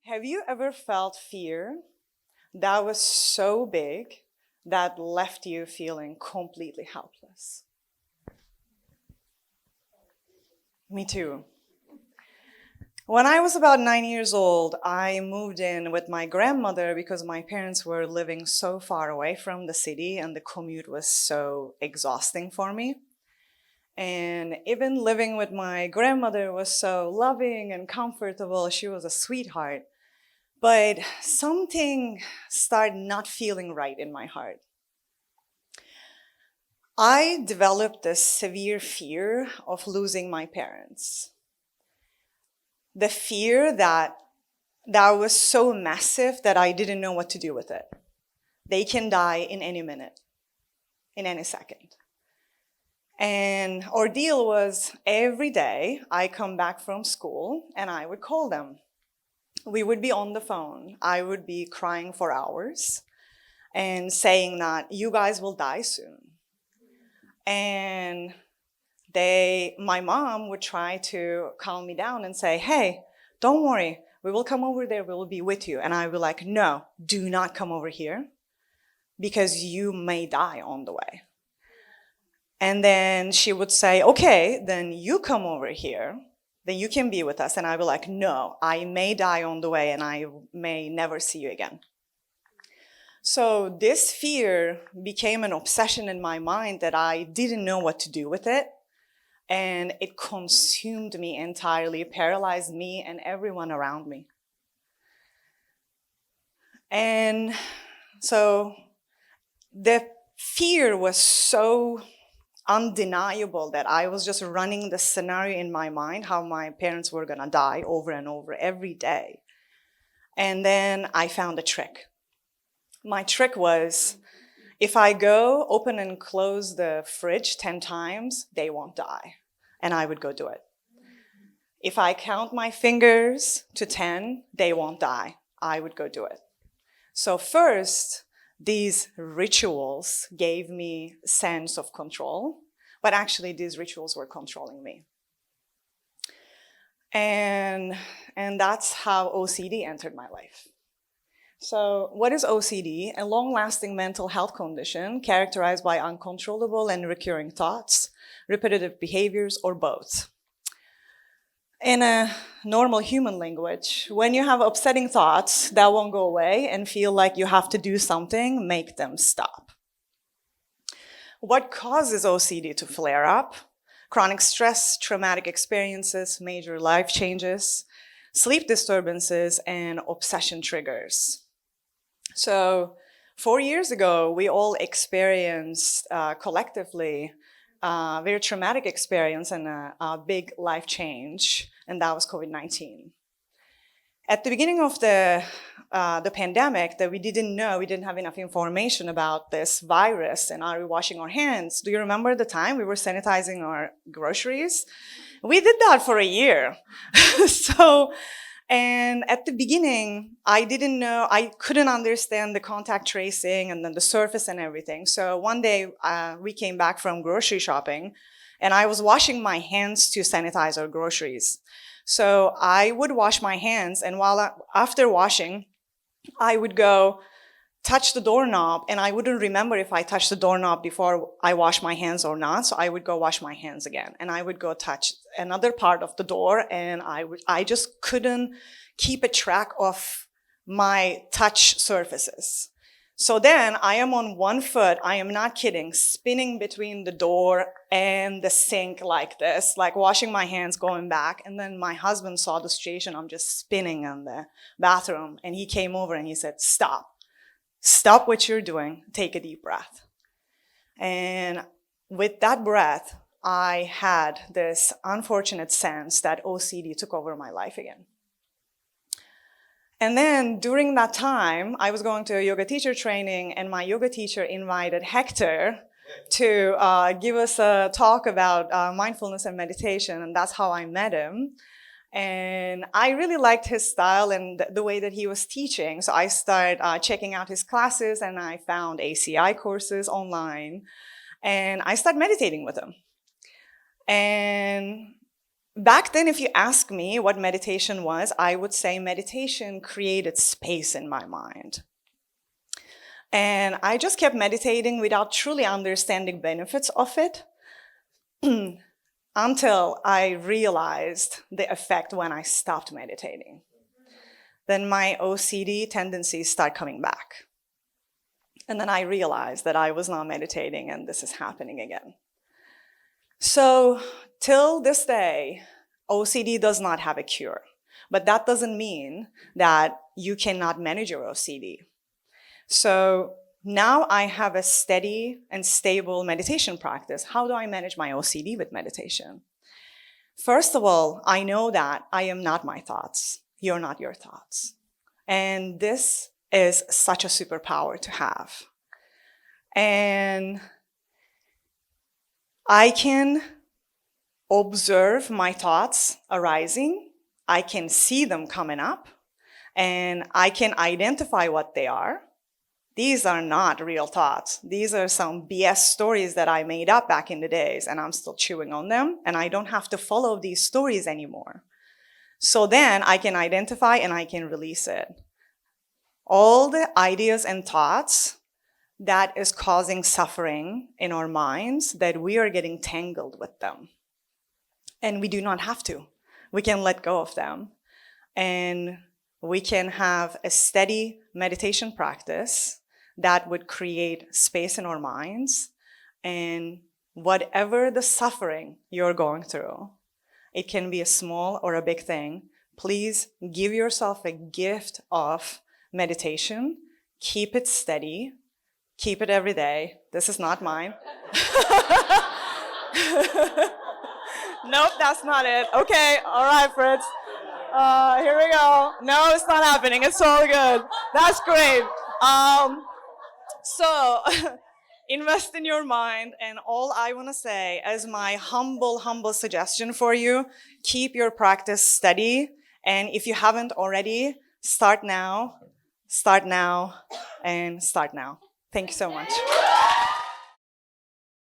Have you ever felt fear that was so big that left you feeling completely helpless? Me too. When I was about 9 years old, I moved in with my grandmother because my parents were living so far away from the city and the commute was so exhausting for me. And even living with my grandmother was so loving and comfortable. She was a sweetheart. But something started not feeling right in my heart. I developed this severe fear of losing my parents. The fear that was so massive that I didn't know what to do with it. They can die in any minute, in any second. And ordeal was every day I come back from school and I would call them. We would be on the phone. I would be crying for hours and saying that you guys will die soon. And my mom would try to calm me down and say, hey, don't worry, we will come over there, we will be with you. And I would be like, no, do not come over here because you may die on the way. And then she would say, okay, then you come over here, then you can be with us. And I'd be like, no, I may die on the way and I may never see you again. So this fear became an obsession in my mind that I didn't know what to do with it. And it consumed me entirely, paralyzed me and everyone around me. And so the fear was so undeniable that I was just running the scenario in my mind, how my parents were gonna die over and over every day. And then I found a trick. My trick was, if I go open and close the fridge 10 times, they won't die. And I would go do it. If I count my fingers to 10, they won't die. I would go do it. So first, these rituals gave me a sense of control, but actually these rituals were controlling me. And that's how OCD entered my life. So what is OCD? A long-lasting mental health condition characterized by uncontrollable and recurring thoughts, repetitive behaviors, or both. In a normal human language, when you have upsetting thoughts that won't go away and feel like you have to do something, make them stop. What causes OCD to flare up? Chronic stress, traumatic experiences, major life changes, sleep disturbances, and obsession triggers. So 4 years ago, we all experienced collectively a very traumatic experience and a big life change, and that was COVID-19. At the beginning of the pandemic, that we didn't have enough information about this virus, and are we washing our hands? Do you remember the time we were sanitizing our groceries? We did that for a year. And at the beginning, I didn't know, I couldn't understand the contact tracing and then the surface and everything. So one day we came back from grocery shopping and I was washing my hands to sanitize our groceries. So I would wash my hands and after washing, I would go touch the doorknob and I wouldn't remember if I touched the doorknob before I washed my hands or not. So I would go wash my hands again and I would go touch another part of the door and I just couldn't keep a track of my touch surfaces. So then I am on one foot, I am not kidding, spinning between the door and the sink like this, like washing my hands, going back. And then my husband saw the situation, I'm just spinning in the bathroom and he came over and he said, stop. Stop what you're doing, take a deep breath. And with that breath, I had this unfortunate sense that OCD took over my life again. And then during that time, I was going to a yoga teacher training and my yoga teacher invited Hector to give us a talk about mindfulness and meditation, and that's how I met him. And I really liked his style and the way that he was teaching. So I started checking out his classes and I found ACI courses online and I started meditating with him. And Back then, if you ask me what meditation was, I would say meditation created space in my mind. And I just kept meditating without truly understanding benefits of it until I realized the effect when I stopped meditating. Then my OCD tendencies start coming back. And then I realized that I was not meditating and this is happening again. So till this day, OCD does not have a cure. But that doesn't mean that you cannot manage your OCD. So now I have a steady and stable meditation practice. How do I manage my OCD with meditation? First of all, I know that I am not my thoughts. You're not your thoughts. And this is such a superpower to have. And I can observe my thoughts arising. I can see them coming up. And I can identify what they are. These are not real thoughts. These are some BS stories that I made up back in the days, and I'm still chewing on them, and I don't have to follow these stories anymore. So then I can identify and I can release it. All the ideas and thoughts that is causing suffering in our minds, that we are getting tangled with them. And we do not have to. We can let go of them. And we can have a steady meditation practice that would create space in our minds. And whatever the suffering you're going through, it can be a small or a big thing, please give yourself a gift of meditation. Keep it steady. Keep it every day. This is not mine. Nope, that's not it. Okay, all right, Fritz. Here we go. No, it's not happening. It's all good. That's great. So, invest in your mind, and all I want to say as my humble suggestion for you, keep your practice steady, and if you haven't already, start now, and start now. Thank you so much.